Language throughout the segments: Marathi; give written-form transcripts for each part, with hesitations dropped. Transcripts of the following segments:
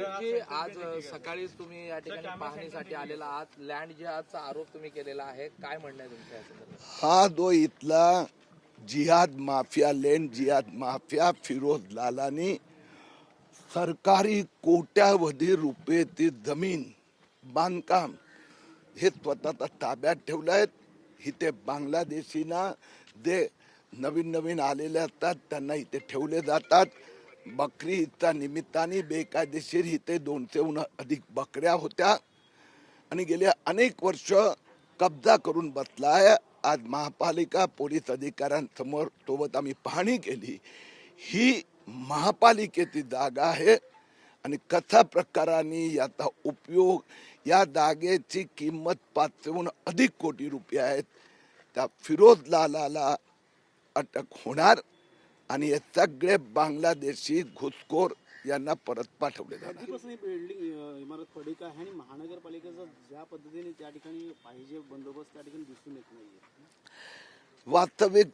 दिलीपजी, आज सकाळीच तुम्ही या ठिकाणी पाहणीसाठी आलेला आहात. लँड जिहादचा आरोप तुम्ही केलेला आहे, काय म्हणणं आहे तुमच्या या संदर्भात? हा जो इथला जिहाद माफिया, लँड जिहाद माफिया फिरोज लालानी सरकारी कोट्यावधी रुपये जमीन बांधकाम हे स्वतःच्या ताब्यात ठेवलं आहेत. इथे बांगलादेशीना जे नवीन नवीन आलेले असतात त्यांना इथे ठेवले जातात. बकरी ईदच्या निमित्ताने बेकायदेशीर इथे 200हून अधिक बकऱ्या होत्या आणि गेल्या अनेक वर्ष कब्जा करून बसला आहे. आज महापालिका पोलीस अधिकाऱ्यांसमोर सोबत आम्ही पाहणी केली. ही महापालिकेची जागा आहे आणि कशा प्रकाराने याचा उपयोग, या जागेची किंमत 500हून अधिक कोटी रुपये आहेत. त्या फिरोज लालाला अटक होणार आणि हे सगळे बांगलादेशी घुसखोर यांना परत पाठवले जाणार. बिल्डिंग इमारत पडीक आहे आणि महानगरपालिकेचा ज्या पद्धतीने त्या ठिकाणी पाहिजे बंदोबस्त त्या ठिकाणी दिसून येत नाहीये. वास्तविक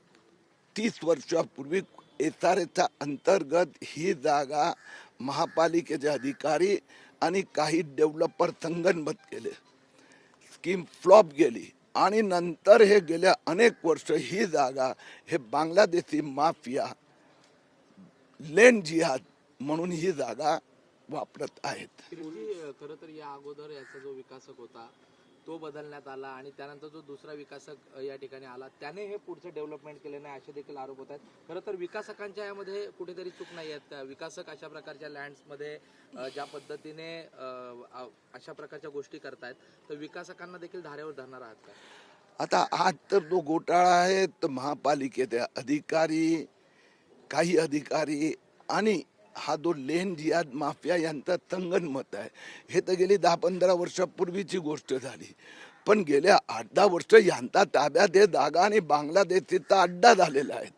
30 वर्षापूर्वी एसआरएच्या अंतर्गत ही जागा महापालिकेचे अधिकारी आणि काही डेव्हलपर संगनमत केले. स्कीम फ्लॉप गेली आणि नंतर हे गेल्या अनेक वर्ष ही जागा हे बांगलादेशी माफिया लँड जिहाद म्हणून ही जागा वापरत आहेत. खरं तर या अगोदर याचा जो विकासक होता तो बदलण्यात आला आणि त्यानंतर जो दुसरा विकासक या ठिकाणी आला त्याने हे पुढचं डेव्हलपमेंट केले नाही असे देखील आरोप होत आहेत. खरं तर विकासकांच्या यामध्ये कुठेतरी चूक नाही आहेत का? विकासक अशा प्रकारच्या लँड्समध्ये ज्या पद्धतीने अशा प्रकारच्या गोष्टी करतायत तर विकासकांना देखील धारेवर धरणार आहात का? आता आज तर जो घोटाळा आहे तर महापालिकेचे अधिकारी, काही अधिकारी आणि हा जो लँड जिहाद माफिया यांचा संगनमत आहे. हे तर गेली 10-15 वर्षापूर्वीची गोष्ट झाली, पण गेल्या 8-10 वर्ष यांचा ताब्यात हे जागा आणि बांगलादेशचा अड्डा झालेला आहे.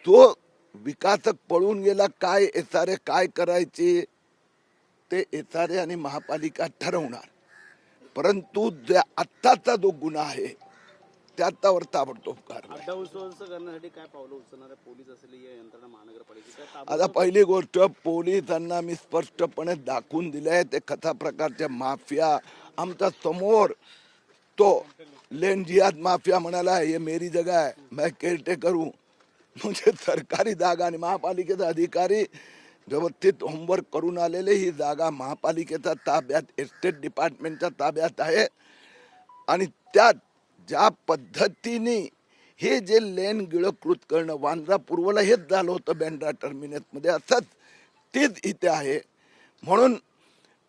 जो विकासक पळून गेला, काय एसआरए काय करायचे ते एसआरए आणि महापालिका ठरवणार, परंतु आत्ताचा जो गुन्हा आहे त्याच्यावर ताबडतोब कारवाई. अड्डा उद्ध्वस्त करण्यासाठी काय पावलं उचलणार आहे पोलीस असेल या यंत्रणा महानगरपालिकेच्या? आता पहिली गोष्ट, पोलिसांना मी स्पष्टपणे दाखवून दिले ते कथा प्रकारच्या माफिया आमच्या समोर. तो लँड जिहाद माफिया म्हणाला ये मेरी जगह है, मैं केअरटेकर हूँ. म्हणजे सरकारी जागा आणि महापालिकेचा अधिकारी व्यवस्थित होमवर्क करून आलेले. ही जागा महापालिकेच्या ताब्यात, एस्टेट डिपार्टमेंटच्या ताब्यात आहे आणि त्यात ज्या पद्धतीने हे जे लँड गिळकृत करणं वांद्रा पूर्वला हेच झालं होतं बँड्रा टर्मिनसमध्ये, असंच तेच इथे आहे. म्हणून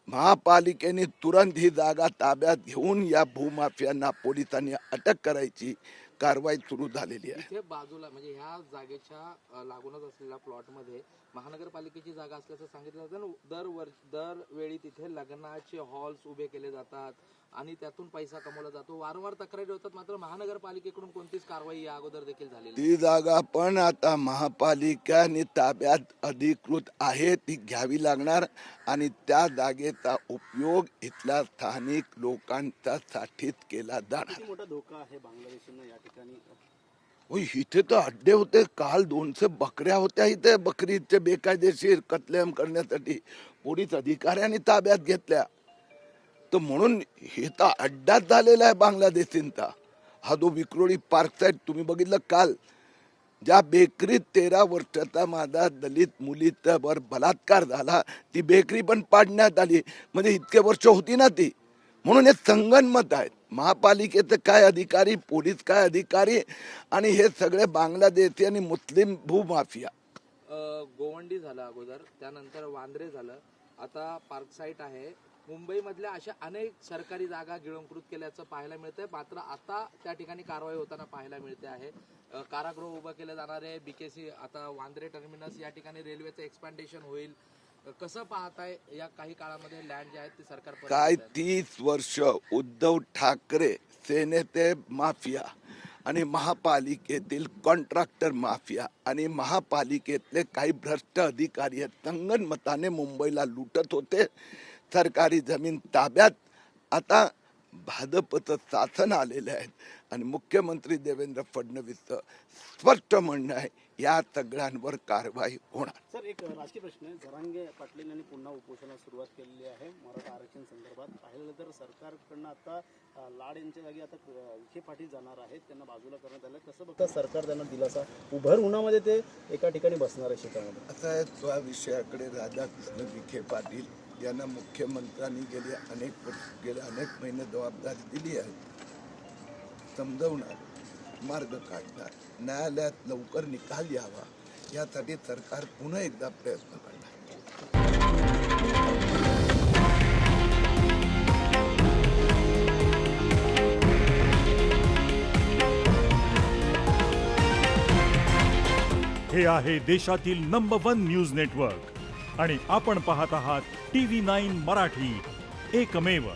महापालिकेने तुरंत ही जागा ताब्यात घेऊन या भूमाफियांना पोलिसांनी अटक करायची कारवाई सुरू झालेली आहे. इथे बाजूला म्हणजे ह्या जागेच्या लागूनच असलेल्या प्लॉटमध्ये महानगरपालिकेची जागा असल्याचं सांगितलं जातं. दरवेळी तिथे लग्नाचे हॉल्स उभे केले जातात आणि त्यातून पैसा कमवला जातो. वारंवार तक्रारी होतात, मात्र महानगरपालिकेकडून कोणतीच कारवाई या अगोदर देखील झालेली. ती जागा पण आता महापालिकेने ताब्यात अधिकृत आहे, ती घ्यावी लागणार आणि त्या जागेचा उपयोग इथल्या स्थानिक लोकांच्या साठीच केला जाणार. किती मोठा धोका आहे बांगलादेशींना या ठिकाणी? इथे तर अड्डे होते. काल 200 बकऱ्या होत्या इथे. बकरीचे बेकायदेशीर कत्लेआम करण्यासाठी पोलीस अधिकाऱ्यांनी ताब्यात घेतल्या. तर म्हणून हे तर अड्डाच झालेला आहे बांगलादेशींचा. हा जो विक्रोळी पार्क साईड तुम्ही बघितलं काल, ज्या बेकरीत 13 वर्षाचा माझा दलित मुलीचा वर बलात्कार झाला, ती बेकरी पण पाडण्यात आली. म्हणजे इतके वर्ष होती ना ती. म्हणून हे संगनमत आहेत. महापालिकेचे काय अधिकारी, पोलीस काय अधिकारी आणि हे सगळे बांगलादेशी आणि मुस्लिम भूमाफिया. गोवंडी झालं अगोदर, त्यानंतर वांद्रे झालं, आता पार्क साईट आहे. मुंबईमधल्या अशा अनेक सरकारी जागा गिळंकृत केल्याचं पाहायला मिळतंय. मात्र आता त्या ठिकाणी कारवाई होताना पाहायला मिळते आहे. कारागृह उभं केलं जाणार आहे. बीकेसी आता वांद्रे टर्मिनस या ठिकाणी रेल्वेचं एक्सपांडेशन होईल. कसं पाहताय या काही काळामध्ये लँड जे आहेत ते सरकार काय 30 वर्ष उद्धव ठाकरे सेनेचे माफिया आणि महापालिकेतील कॉन्ट्रॅक्टर माफिया आणि महापालिकेतले काही भ्रष्ट अधिकारी संगनमताने मुंबईला लुटत होते. सरकारी जमीन ताब्यात आता भाजपचं शासन आलेलं आहे आणि मुख्यमंत्री देवेंद्र फडणवीसचं स्पष्ट म्हणणं आहे या तगड्यांवर कारवाई होणार. सर, एक राजकीय प्रश्न आहे. जरांगे पाटील यांनी पुन्हा उपोषणाला सुरुवात केलेली आहे मराठा आरक्षण संदर्भात. पाहिलं तर सरकारकडनं आता लाड यांच्या जागी आता विखे पाटील जाणार आहेत, त्यांना बाजूला करण्यात आलं. कसं बघता सरकार त्यांना दिलासा, उभर उन्हामध्ये ते एका ठिकाणी बसणार आहे शेतामध्ये. आता या विषयाकडे राधाकृष्ण विखे पाटील यांना मुख्यमंत्र्यांनी गेले अनेक महिने जबाबदारी दिली आहे. समजवणार, मार्ग काढणार, न्यायालयात लवकर निकाल यावा यासाठी सरकार पुन्हा एकदा प्रयत्न करणार. हे आहे देशातील नंबर 1 न्यूज नेटवर्क आणि आपण पाहत आहात TV9 मराठी, एकमेव.